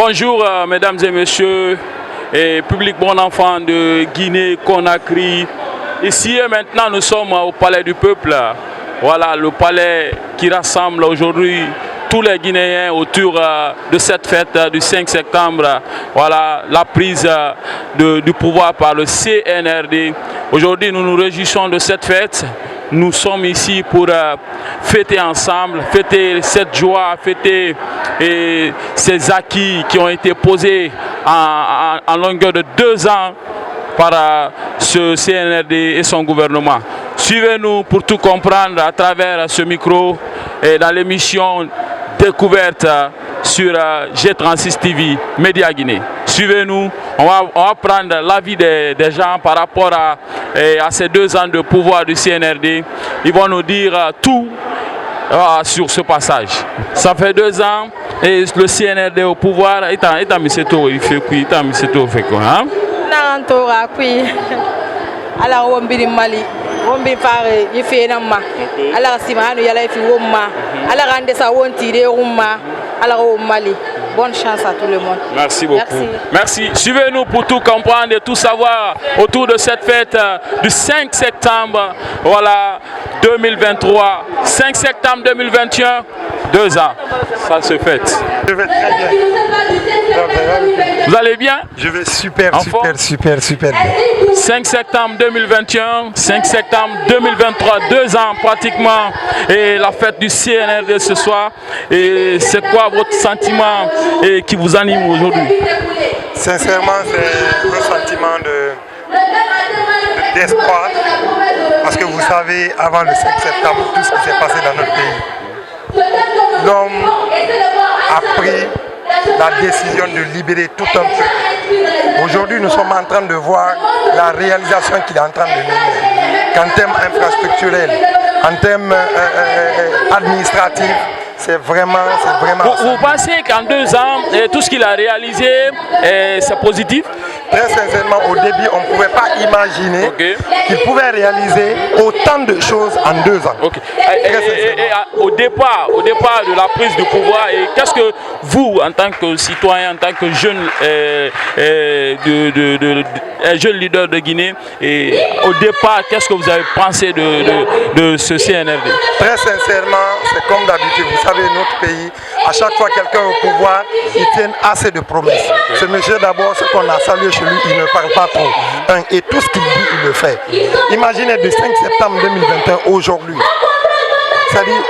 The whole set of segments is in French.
Bonjour mesdames et messieurs, et public bon enfant de Guinée, Conakry. Ici et maintenant nous sommes au Palais du Peuple. Voilà le palais qui rassemble aujourd'hui tous les Guinéens autour de cette fête du 5 septembre. Voilà la prise du pouvoir par le CNRD. Aujourd'hui nous nous réjouissons de cette fête. Nous sommes ici pour fêter ensemble, fêter cette joie, fêter ces acquis qui ont été posés en longueur de 2 ans par ce CNRD et son gouvernement. Suivez-nous pour tout comprendre à travers ce micro et dans l'émission Découverte sur G36 TV, Média Guinée. Suivez-nous, on va prendre l'avis des gens par rapport à ces 2 ans de pouvoir du CNRD. Ils vont nous dire tout sur ce passage. Ça fait 2 ans et le CNRD au pouvoir. Il fait quoi? Alors on bi Mali on bi fare yife na ma ala simanu yala fi womma ala rande sa wonti de umma ala o Mali. Bonne chance à tout le monde. Merci beaucoup. Merci. Suivez-nous pour tout comprendre et tout savoir autour de cette fête du 5 septembre. Voilà 2023. 5 septembre 2021. 2 ans. Ça se fête. Je vais très bien. Vous allez bien? Je vais super bien. 5 septembre 2021, 5 septembre 2023, 2 ans pratiquement, et la fête du CNRD ce soir. Et c'est quoi votre sentiment qui vous anime aujourd'hui? Sincèrement, c'est un sentiment d'espoir, parce que vous savez, avant le 5 septembre, tout ce qui s'est passé dans notre pays, l'homme a pris la décision de libérer tout un peuple. Aujourd'hui, nous sommes en train de voir la réalisation qu'il est en train de mener. Qu'en termes infrastructurels, en termes administratifs, c'est vraiment... Vous pensez qu'en 2 ans, tout ce qu'il a réalisé, c'est positif? Très sincèrement, au début, on ne pouvait pas imaginer qu'il pouvait réaliser autant de choses en 2 ans. Au départ de la prise du pouvoir, qu'est-ce que vous, en tant que citoyen, en tant que jeune, jeune leader de Guinée, au départ, qu'est-ce que vous avez pensé de ce CNRD? Très sincèrement, c'est comme d'habitude. Vous savez, notre pays, à chaque fois quelqu'un au pouvoir, ils tiennent assez de promesses. Ce monsieur, d'abord, ce qu'on a salué chez lui, il ne parle pas trop. Et tout ce qu'il dit, il le fait. Imaginez du 5 septembre 2021 aujourd'hui. C'est-à-dire,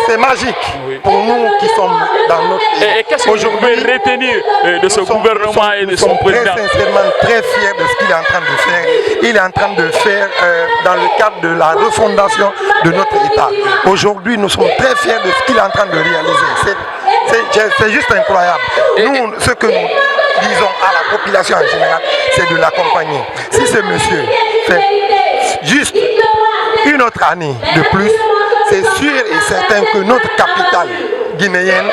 c'est magique pour nous qui sommes dans notre pays. Et qu'est-ce que vous pouvez retenir de ce gouvernement et de son président? Très sincèrement, très fiers de ce qu'il est en train de faire. Il est en train de faire dans le cadre de la refondation de notre État. Aujourd'hui, nous sommes très fiers de ce qu'il est en train de réaliser. C'est juste incroyable. Nous, ce que nous disons à la population en général, c'est de l'accompagner. Si ce monsieur fait juste une autre année de plus, c'est sûr et certain que notre capitale guinéenne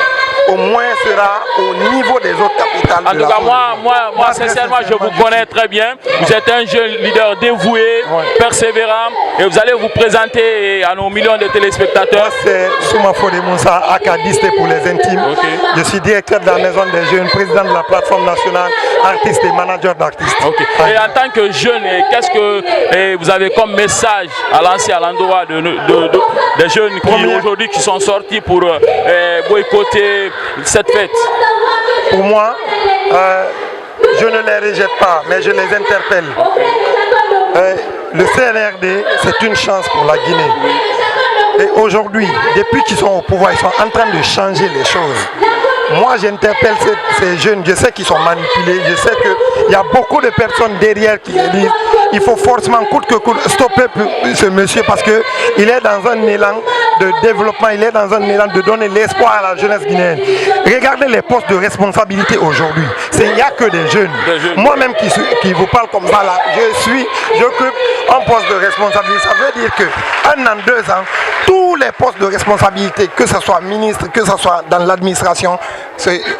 au moins sera au niveau des autres capitales. En tout cas, moi sincèrement, je vous connais très bien. Vous êtes un jeune leader dévoué, persévérant, et vous allez vous présenter à nos millions de téléspectateurs. C'est Souma Fodé Moussa, Akadiste pour les intimes. Je suis directeur de la Maison des Jeunes, président de la plateforme nationale, artiste et manager d'artistes. Et en tant que jeune, qu'est-ce que vous avez comme message à lancer à l'endroit des jeunes qui aujourd'hui qui sont sortis pour boycotter cette fête? Pour moi, je ne les rejette pas, mais je les interpelle. Le CNRD, c'est une chance pour la Guinée. Et aujourd'hui, depuis qu'ils sont au pouvoir, ils sont en train de changer les choses. Moi, j'interpelle ces jeunes, je sais qu'ils sont manipulés, je sais qu'il y a beaucoup de personnes derrière qui les disent il faut forcément coûte que coûte stopper ce monsieur parce qu'il est dans un élan de développement, il est dans un élan de donner l'espoir à la jeunesse guinéenne. Regardez les postes de responsabilité aujourd'hui, il n'y a que des jeunes. Moi-même qui vous parle comme ça là, j'occupe un poste de responsabilité, ça veut dire qu'un an, 2 ans, tous les postes de responsabilité, que ce soit ministre, que ce soit dans l'administration,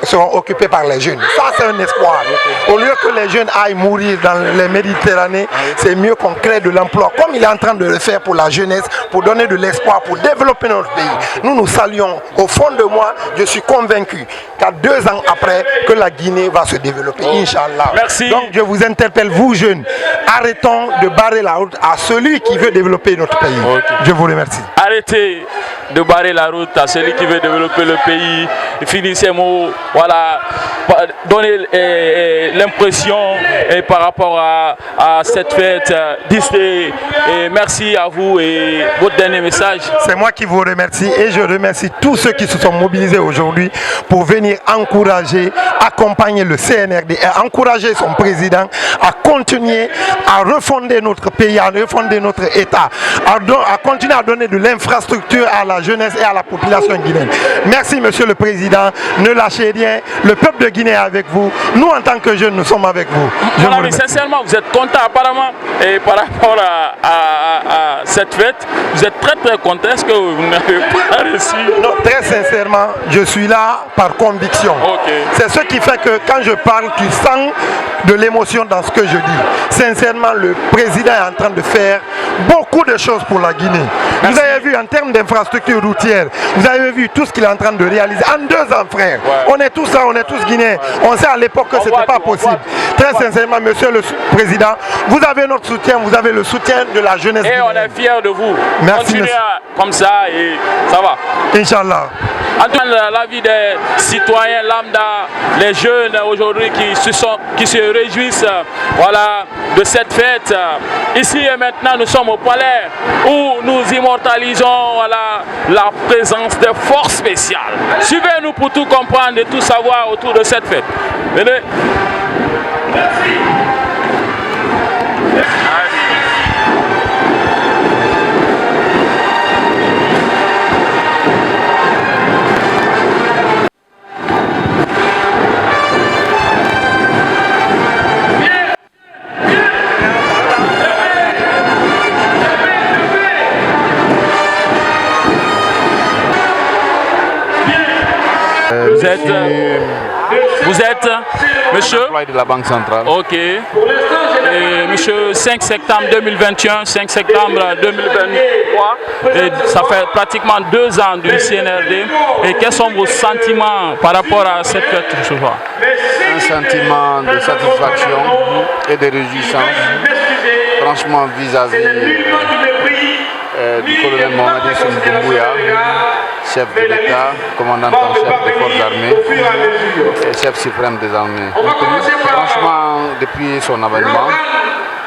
seront occupés par les jeunes. Ça, c'est un espoir. Au lieu que les jeunes aillent mourir dans les Méditerranées, c'est mieux qu'on crée de l'emploi, comme il est en train de le faire pour la jeunesse, pour donner de l'espoir, pour développer notre pays. Nous saluons. Au fond de moi, je suis convaincu qu'à 2 ans après, que la Guinée va se développer, Inch'Allah. Merci. Donc, je vous interpelle, vous jeunes, arrêtons de barrer la route à celui qui veut développer notre pays. Je vous remercie. Arrêtez de barrer la route à celui qui veut développer le pays. Finissez mots, voilà, donner l'impression par rapport à cette fête d'Isté. Et merci à vous et votre dernier message. C'est moi qui vous remercie et je remercie tous ceux qui se sont mobilisés aujourd'hui pour venir encourager, accompagner le CNRD et encourager son président à continuer à refonder notre pays, à refonder notre État, à continuer à donner de l'infrastructure à la jeunesse et à la population guinéenne. Merci Monsieur le Président, ne lâchez rien, le peuple de Guinée est avec vous, nous en tant que jeunes nous sommes avec vous. Mon ami, sincèrement, vous êtes content apparemment et par rapport à cette fête, vous êtes très content, est-ce que vous n'avez pas réussi? Non, très sincèrement, je suis là par conviction. C'est ce qui fait que quand je parle, tu sens de l'émotion dans ce que je dis. Sincèrement, le président est en train de faire beaucoup de choses pour la Guinée. Vous avez vu en termes d'infrastructure routière, vous avez vu tout ce qu'il est en train de réaliser en 2 ans, frère. On est tous là, on est tous guinéens. On sait à l'époque que ce n'était pas possible. Très sincèrement, Monsieur le Président, vous avez notre soutien, vous avez le soutien de la jeunesse guinéenne. Et on est fiers de vous. Merci. Continuez comme ça et ça va. Inch'Allah. En tout cas, la vie des citoyens lambda, les jeunes aujourd'hui qui se réjouissent voilà, de cette fête. Ici et maintenant, nous sommes au palais où nous immortalisons voilà, la présence des forces spéciales. Suivez-nous pour tout comprendre et tout savoir autour de cette fête. Venez. Merci. Vous êtes monsieur de la Banque centrale. Ok. Et monsieur, 5 septembre 2021, 5 septembre 2023, et ça fait pratiquement 2 ans du CNRD. Et quels sont vos sentiments par rapport à cette fête ce soir? Un sentiment de satisfaction et de réjouissance, franchement vis-à-vis du colonel Mohamed Doumbouya, chef de l'État, commandant en chef des forces armées et chef suprême des armées. Franchement, depuis son avènement,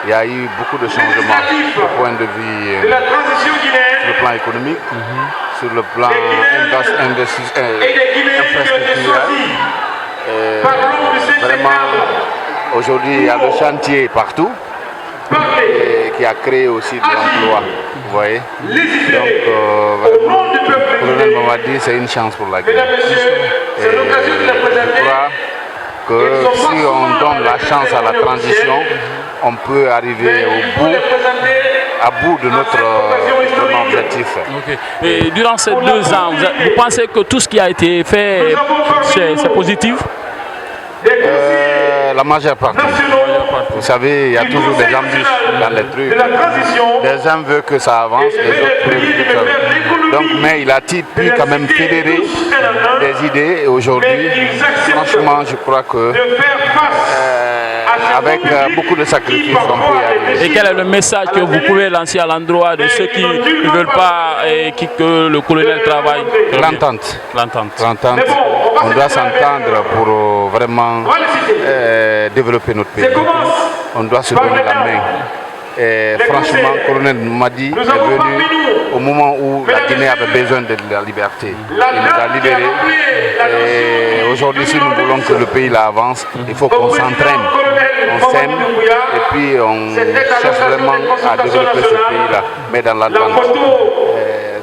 il y a eu beaucoup de changements du point de vue sur le plan économique, sur le plan infrastructurel. Vraiment, aujourd'hui, il y a le chantier partout qui a créé aussi de l'emploi. Vous voyez. Donc, vraiment, le colonel Mamadi, c'est une chance pour la Guinée. Et je crois que si on donne la chance à la transition, on peut arriver à bout de notre objectif. Okay. Et durant ces 2 ans, vous pensez que tout ce qui a été fait, c'est positif? La majeure partie. Vous savez, il y a toujours des embûches dans les trucs. Les uns veulent que ça avance, les autres veulent que ça avance. Donc, mais il a pu quand même fédérer des idées. Et aujourd'hui, franchement, je crois que avec beaucoup de sacrifices, on peut y arriver. Et quel est le message que vous pouvez lancer à l'endroit de ceux qui ne veulent pas que le colonel travaille? L'entente. L'entente. On doit s'entendre pour vraiment développer notre pays. On doit se donner la main. Et franchement, le colonel Madi est venu au moment où la Guinée avait besoin de la liberté. Il nous a libérés. Et aujourd'hui, si nous voulons que le pays avance, il faut qu'on s'entraîne, on s'aime et puis on cherche vraiment à développer ce pays-là, mais dans l'attente.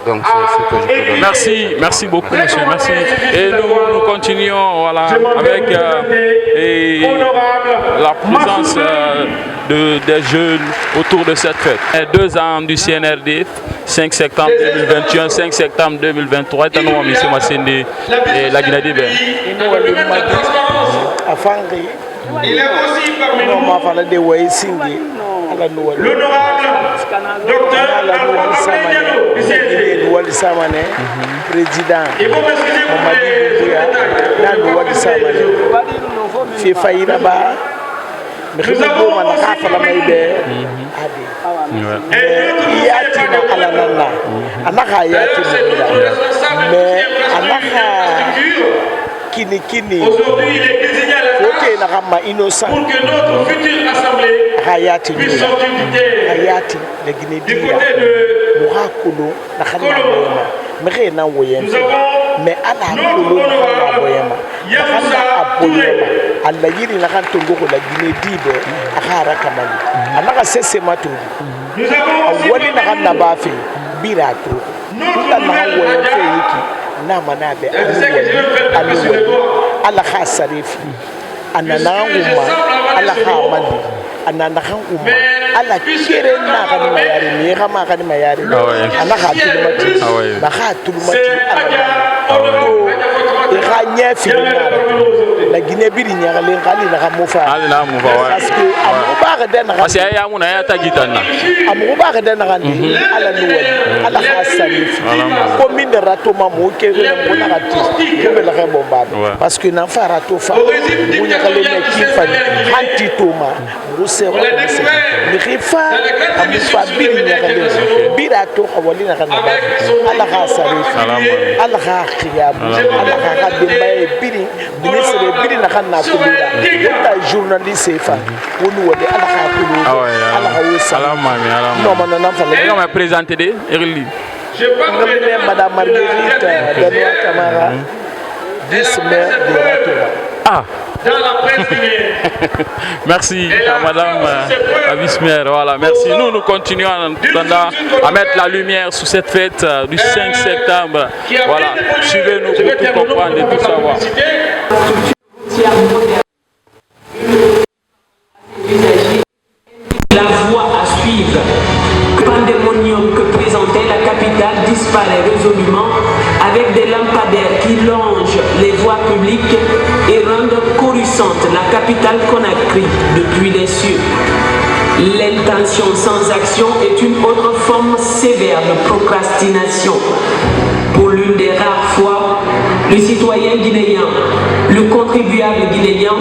Donc c'est ce que je peux donner. Merci beaucoup monsieur, merci. Et nous continuons voilà, avec la présence des jeunes autour de cette fête. 2 ans du CNRD, 5 septembre 2021, 5 septembre 2023, et nous M. Massende et la Guinée-Bissau. Il est aussi parmi nous l'honorable docteur Wali Samane, président Wali Samane, fait faillir là-bas. Mais je kini aujourd'hui il est désigné à la place innocent pour que notre future assemblée puisse sortir du terre du côté de Kolombo. Nous avons notre honorable Yamoussa Touré. Nous avons aussi la Guinée parce que Madame Marguerite Benoît Camara, vice-maire de Ratouma. Ah, merci à Madame la vice-maire. Voilà, merci. Nous continuons à mettre la lumière sur cette fête du 5 septembre. Voilà, suivez-nous pour tout comprendre et tout savoir. La voie à suivre. Le pandémonium que présentait la capitale disparaît résolument avec des lampadaires qui longent les voies publiques et rendent coruscante la capitale Conakry depuis les cieux. L'intention sans action est une autre forme sévère de procrastination. Pour l'une des rares fois, le citoyen guinéen, le contribuable guinéen,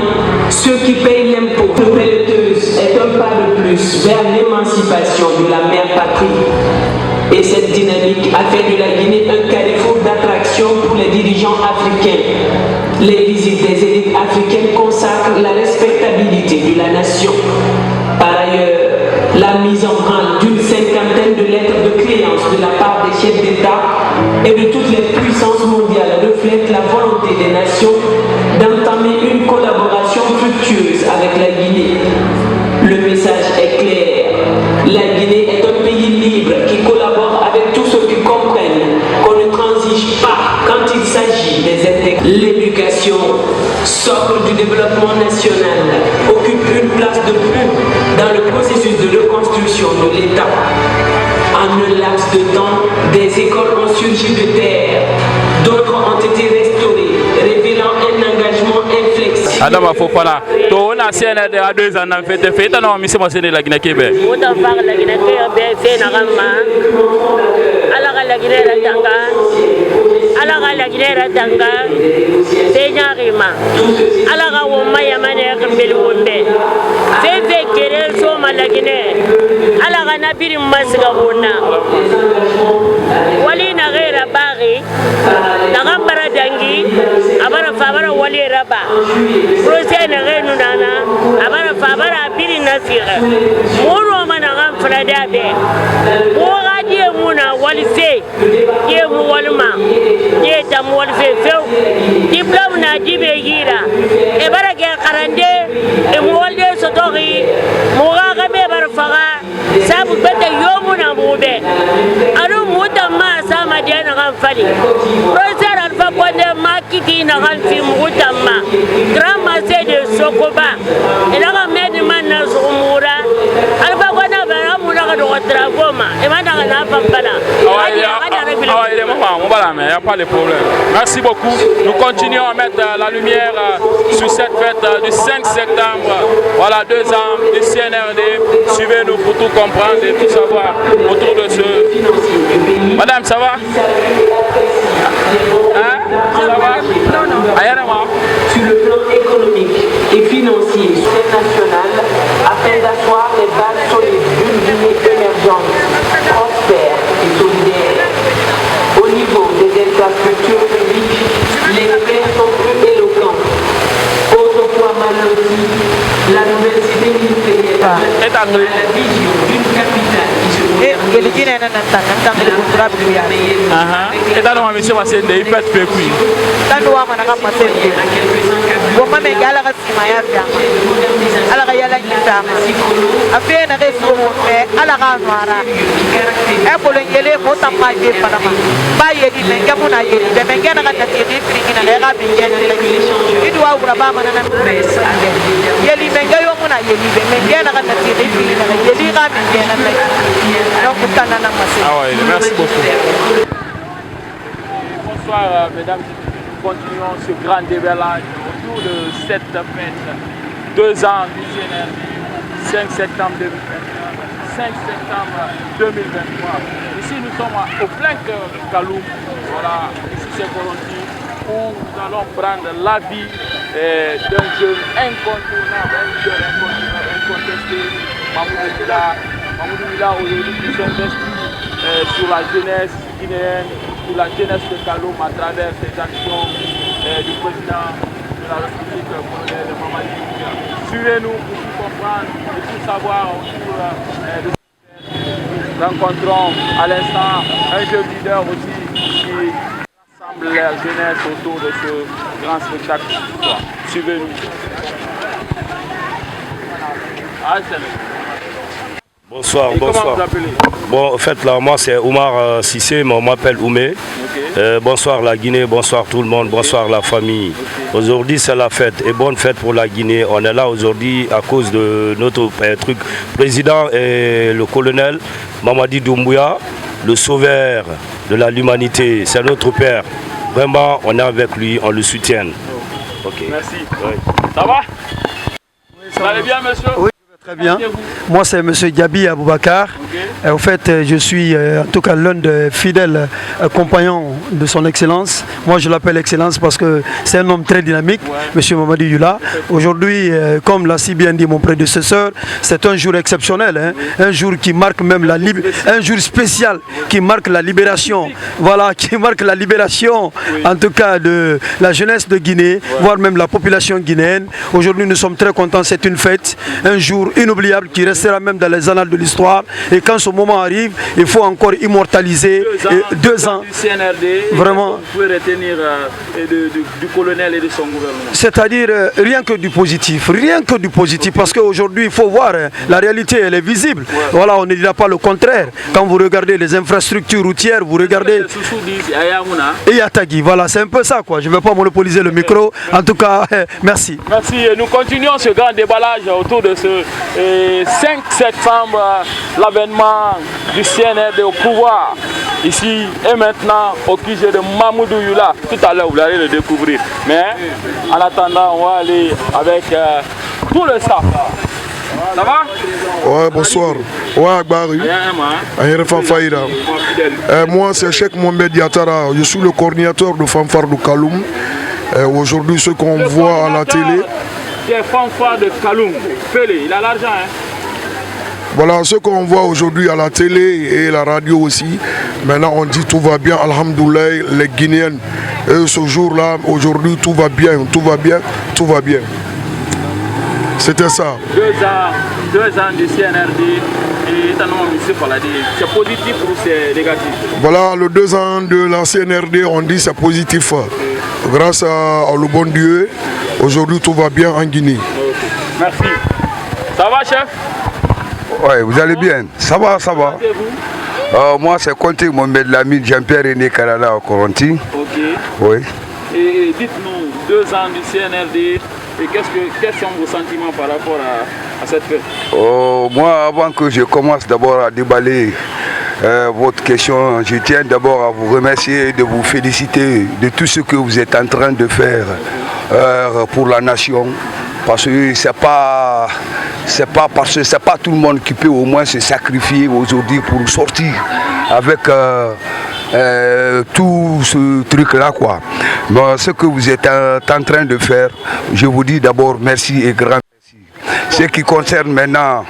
ceux qui payent l'impôt pelleteuse est un pas de plus vers l'émancipation de la mère patrie. Et cette dynamique a fait de la Guinée un carrefour d'attraction pour les dirigeants africains. Les visites des élites africaines consacrent la respectabilité de la nation. Par ailleurs, la mise en branle d'une 50aine de lettres de créance de la part des chefs d'État et de toutes les puissances mondiales reflète la volonté des nations d'entamer une collaboration fructueuse avec la Guinée. Le message est clair. La Guinée est un pays libre qui collabore avec tous ceux qui comprennent qu'on ne transige pas quand il s'agit des intérêts. L'éducation, socle du développement national, occupe une place de plus dans le processus de reconstruction de l'État. En un laps de temps, des écoles ont surgi de terre, d'autres ont été restaurées, révélant un engagement inflexible. Adama Fofana, to na CNRD a 2 ans en fait non mi sema sene la Guinée-Kébé. Oda far la Guinée-Kébé fait na rama. Ala la Guinée-Ratanga. Ala la Guinée-Ratanga. Señarima. Ala wo maya mane kambeli wonde. Fe kere so ma la Guinée. Ala na biri masga wona. Wali na gera bari. Na gambara dangi. Abara fabara wali raba. Procès renu nana abara fabara biri nasira moro mana gam frada be mora die muna walfe die mu walma die tam walfe few diplôme na dibe gira e bara ge qarande e mu walde sotori mora ga be bar faga sabu bete yomuna mube anu mutamma sama de na gam fali procès alfa bonde makiki na gam fi mutamma grand masse de Sokoba. Et là, on met des mains sur Moura, il n'y a pas de problème. Merci beaucoup. Nous continuons à mettre la lumière sur cette fête du 5 septembre. Voilà, 2 ans du CNRD. Suivez-nous pour tout comprendre et tout savoir autour de ce... Madame, ça va? Hein? Ça va? Non. Sur le plan économique et financier national, afin d'asseoir les bases solides d'une Guinée émergente, prospère et solidaire. Au niveau des infrastructures publiques, les faits sont plus éloquents. Autrefois mal lotis, la nouvelle cité ministérielle a la vision d'une capitale qui se Merci beaucoup. Bonsoir mesdames, nous continuons ce grand déballage autour de cette fête. 2 ans du CNRD, 5 septembre 2021, 5 septembre 2023. Ici nous sommes au plein cœur de Kaloum. Voilà, ici c'est Koronti, où nous allons prendre l'avis d'un jeune incontournable, incontesté, Mamoudou Mila. Aujourd'hui qui s'investit sur la jeunesse guinéenne, sur la jeunesse de Kaloum à travers ces actions du président de la République, le colonel Mamadi Doumbouya. Suivez-nous pour tout comprendre et tout savoir autour de cette fête. Nous rencontrons à l'instant un jeune leader aussi qui rassemble la jeunesse autour de ce grand spectacle. Suivez-nous. Bonsoir, et bonsoir. Comment vous appelez? Bon, en fait, là, moi, c'est Oumar Sissé, mais on m'appelle Oumé. Okay. Bonsoir la Guinée, bonsoir tout le monde, bonsoir la famille. Okay. Aujourd'hui, c'est la fête, et bonne fête pour la Guinée. On est là aujourd'hui à cause de notre président et le colonel Mamadi Doumbouya, le sauveur de l'humanité. C'est notre père. Vraiment, on est avec lui, on le soutient. Okay. Merci. Oui. Ça va? Oui, ça va. Vous allez bien, monsieur? Oui. Très bien. Moi, c'est M. Diaby Aboubakar. Okay. En fait, je suis en tout cas l'un des fidèles compagnons de son Excellence. Moi, je l'appelle Excellence parce que c'est un homme très dynamique, M. Mamadi Yula. Aujourd'hui, comme l'a si bien dit mon prédécesseur, c'est un jour exceptionnel, hein? Un jour qui marque même un jour spécial qui marque la libération. Voilà, qui marque la libération, en tout cas de la jeunesse de Guinée, voire même la population guinéenne. Aujourd'hui, nous sommes très contents. C'est une fête, un jour inoubliable qui restera même dans les annales de l'histoire. Et quand ce moment arrive, il faut encore immortaliser 2 ans du CNRD. Vraiment. Vous pouvez retenir du colonel et de son gouvernement. C'est-à-dire rien que du positif, parce qu'aujourd'hui il faut voir, la réalité elle est visible. Voilà, on ne dira pas le contraire. Quand vous regardez les infrastructures routières, vous regardez et Yatagi, voilà, c'est un peu ça quoi. Je ne vais pas monopoliser le micro. En tout cas, merci. Merci. Et nous continuons ce grand déballage autour de ce 5 septembre, l'avènement du CNRD au pouvoir, ici et maintenant au QG de Mamoudou Yula. Tout à l'heure, vous allez le découvrir. Mais en attendant, on va aller avec tout le staff. Ça va? Ouais, bonsoir. Ouais, Agbari. Moi, c'est Cheikh Mohamed Yatara. Je suis le coordinateur de Fanfare de Kaloum. Aujourd'hui, ce qu'on voit à la télé. C'est Fanfare de Kaloum. Félé, il a l'argent, hein? Voilà ce qu'on voit aujourd'hui à la télé et la radio aussi. Maintenant on dit tout va bien, alhamdoulilah, les Guinéens. Et ce jour-là, aujourd'hui tout va bien, tout va bien, tout va bien. C'était ça. 2 ans du CNRD et c'est positif ou c'est négatif? Voilà, le 2 ans de la CNRD, on dit c'est positif. Grâce à le bon Dieu, aujourd'hui tout va bien en Guinée. Merci. Ça va, chef? Oui, vous allez bien? Ça va, ça va. Moi, c'est Conté Mohamed Lamine, Jean-Pierre René Canada au Coronti. Ok. Oui. Et dites-nous, 2 ans du CNRD, et quels sont vos sentiments par rapport à cette fête? Moi, avant que je commence d'abord à déballer votre question. Je tiens d'abord à vous remercier et de vous féliciter de tout ce que vous êtes en train de faire pour la nation. Parce que c'est pas tout le monde qui peut au moins se sacrifier aujourd'hui pour sortir avec tout ce truc-là, quoi. Bon, ce que vous êtes en train de faire, je vous dis d'abord merci et grand merci. Ce qui concerne maintenant...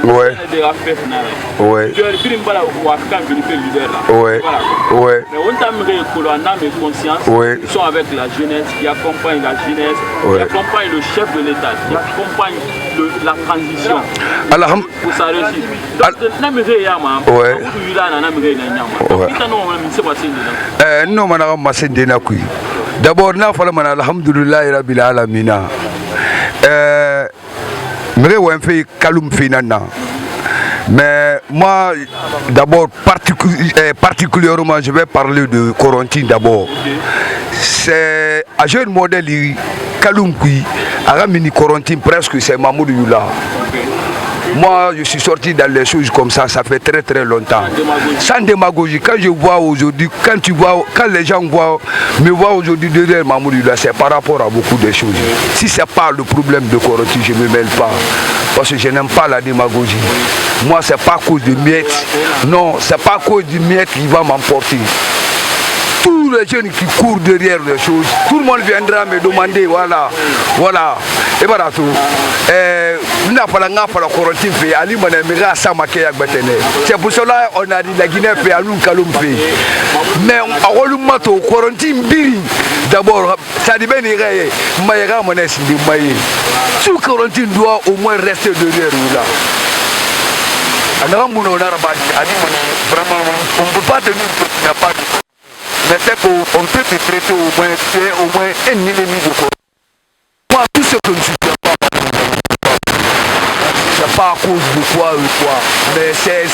Ouais. Ouais. Ouais. Ouais. Ils sont avec la jeunesse, qui accompagnent la jeunesse, qui accompagnent le chef de l'État, qui accompagnent la transition pour sa réussite. D'abord, alhamdulillah rabbil alamina. Mais moi, d'abord, particulièrement, je vais parler de Corentin d'abord. C'est un jeune modèle, Kaloumkoui, Aramini Corentin, presque, c'est Mamoudou Youla. Moi, je suis sorti dans les choses comme ça fait très très longtemps. Sans démagogie, quand je vois aujourd'hui, quand les gens me voient aujourd'hui derrière Mamoudou Youla, c'est par rapport à beaucoup de choses. Si ce n'est pas le problème de Corentin, je ne me mêle pas. Parce que je n'aime pas la démagogie. Moi, ce n'est pas à cause de miettes. Non, ce n'est pas à cause du miette qui va m'emporter. Tous les jeunes qui courent derrière les choses, tout le monde viendra me demander, voilà. Et voilà tout. C'est pour cela qu'on a dit la Guinée fait à nous Kaloumé. Mais on mato Corentin Biri. D'abord, ça dit bien Maïra Monès de Maïe. Tout Corentin doit au moins rester derrière nous là. Alors, on ne peut pas tenir il n'y a pas de... Mais c'est qu'on peut te traiter au moins un ennemi de quoi. Moi, tout ce que je ne suis pas, c'est pas à cause de quoi ou quoi, mais c'est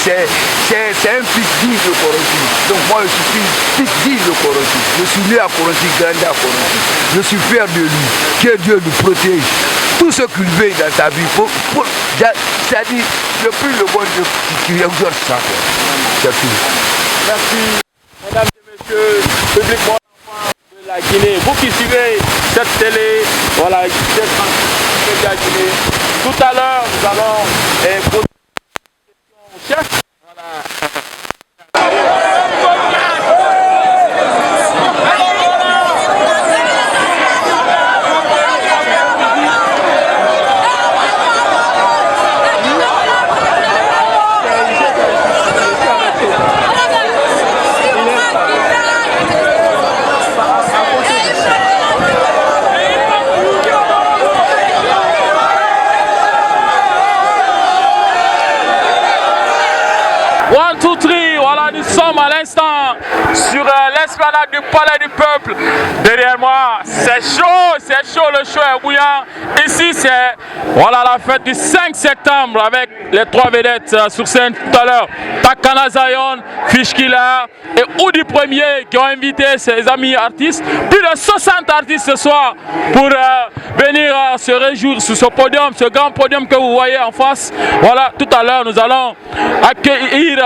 un fils digne de Corentin. Donc moi, je suis fils digne de Corentin. Je suis né à Corentin, grandi à Corentin. Je suis fier de lui, que Dieu nous protège. Tout ce qu'il veut dans sa vie, c'est-à-dire le plus le bon Dieu qui exauce ça. C'est tout. Merci, mesdames et messieurs, public de la Guinée. Vous qui suivez cette télé, voilà, cette transmission de la Guinée. Tout à l'heure, nous allons poser une question au chef. Nous sommes à l'instant sur l'esplanade du Palais du Peuple. Derrière moi, c'est chaud, le show est bouillant. Ici, c'est la fête du 5 septembre avec les 3 vedettes sur scène tout à l'heure. Takana Zion, Fishkila et Oudi Premier qui ont invité ses amis artistes. Plus de 60 artistes ce soir pour venir se réjouir sur ce podium, ce grand podium que vous voyez en face. Voilà, tout à l'heure, nous allons accueillir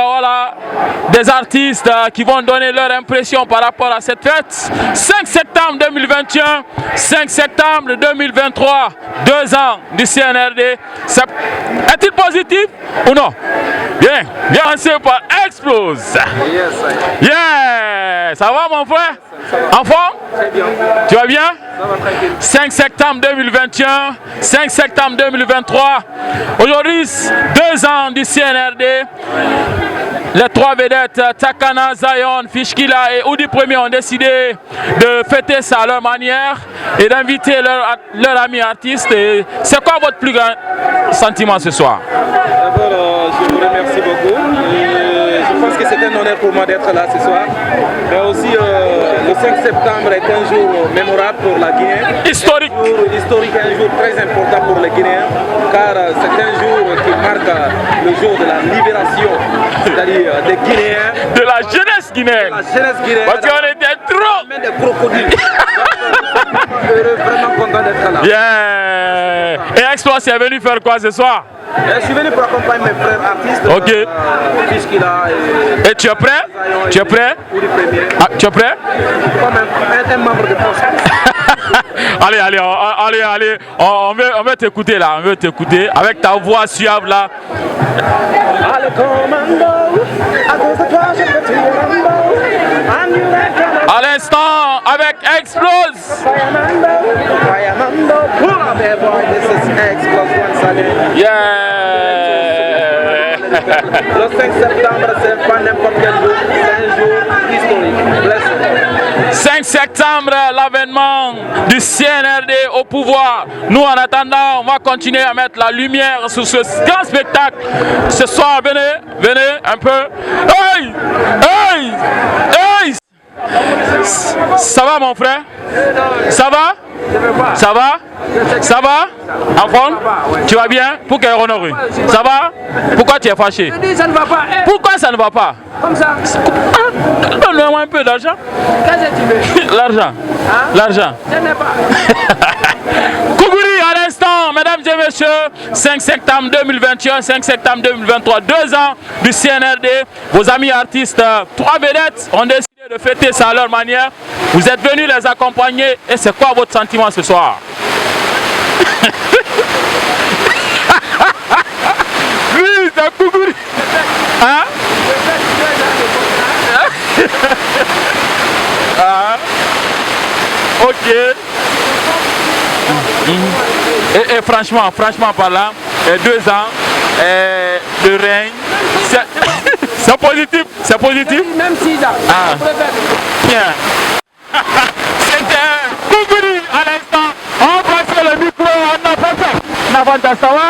des artistes qui vont donner leur impression par rapport à cette fête. 5 septembre 2021, 5 septembre 2023, 2 ans du CNRD. Est-il positif ou non? Bien, lancé par Explose. Yeah, ça va mon frère? En forme? Tu vas bien? 5 septembre 2021, 5 septembre 2023. Aujourd'hui, 2 ans du CNRD. Les 3 vedettes, Takana, Zion, Fishkila et Oudi Premier ont décidé de fêter ça à leur manière et d'inviter leurs amis artistes. C'est quoi votre plus grand sentiment ce soir? D'abord, je vous remercie beaucoup. Je pense que c'est un honneur pour moi d'être là ce soir. Mais aussi, le 5 septembre est un jour mémorable pour la Guinée. Historique. Un jour historique, un jour très important pour les Guinéens. Car c'est un jour qui marque le jour de la libération, c'est-à-dire des Guinéens. De la jeunesse guinéenne. De la jeunesse guinéenne. Parce qu'on était trop. Même des crocodiles. Vraiment content d'être là. Yeah. Et Explos, c'est venu faire quoi ce soir? Je suis venu pour accompagner mes frères artistes. Ok. Puisqu'il a. Et tu es prêt? Tu es prêt? Ah, tu es prêt? Comme un membre de poste. Allez, on veut t'écouter là, on veut t'écouter avec ta voix suave là. Allez, commando, à cause de toi, je peux tuer Rambo. À l'instant, avec Explos. Fireman, pull up there, boy, this is Explos once again. Yeah. Le 5 septembre, c'est pas n'importe quel jour, c'est un jour historique. Blessé. 5 septembre, l'avènement du CNRD au pouvoir. Nous, en attendant, on va continuer à mettre la lumière sur ce grand spectacle. Ce soir, venez un peu. Hey! Hey! Hey! Ça va, mon frère? Ça va? Ça va? Ça va? En forme? Tu vas bien? Pour quelle honorée? Ça va? Pourquoi tu es fâché? Ça ne va pas. Pourquoi ça ne va pas? Comme ça. Donne-moi un peu d'argent. Qu'est-ce que tu veux? L'argent. L'argent. Je n'ai pas. Kougouri à l'instant, mesdames et messieurs, 5 septembre 2021, 5 septembre 2023, 2 ans du CNRD. Vos amis artistes, 3 vedettes ont décidé de fêter ça à leur manière. Vous êtes venus les accompagner et c'est quoi votre sentiment ce soir? Oui, c'est Kougouri. Hein? Ah. Ok. Et franchement parlant, 2 ans de règne, c'est positif, c'est positif. Même 6 ans. Ah. Bien. C'était Kougouri à l'instant. On passe le micro, on n'a pas fait. Ça va?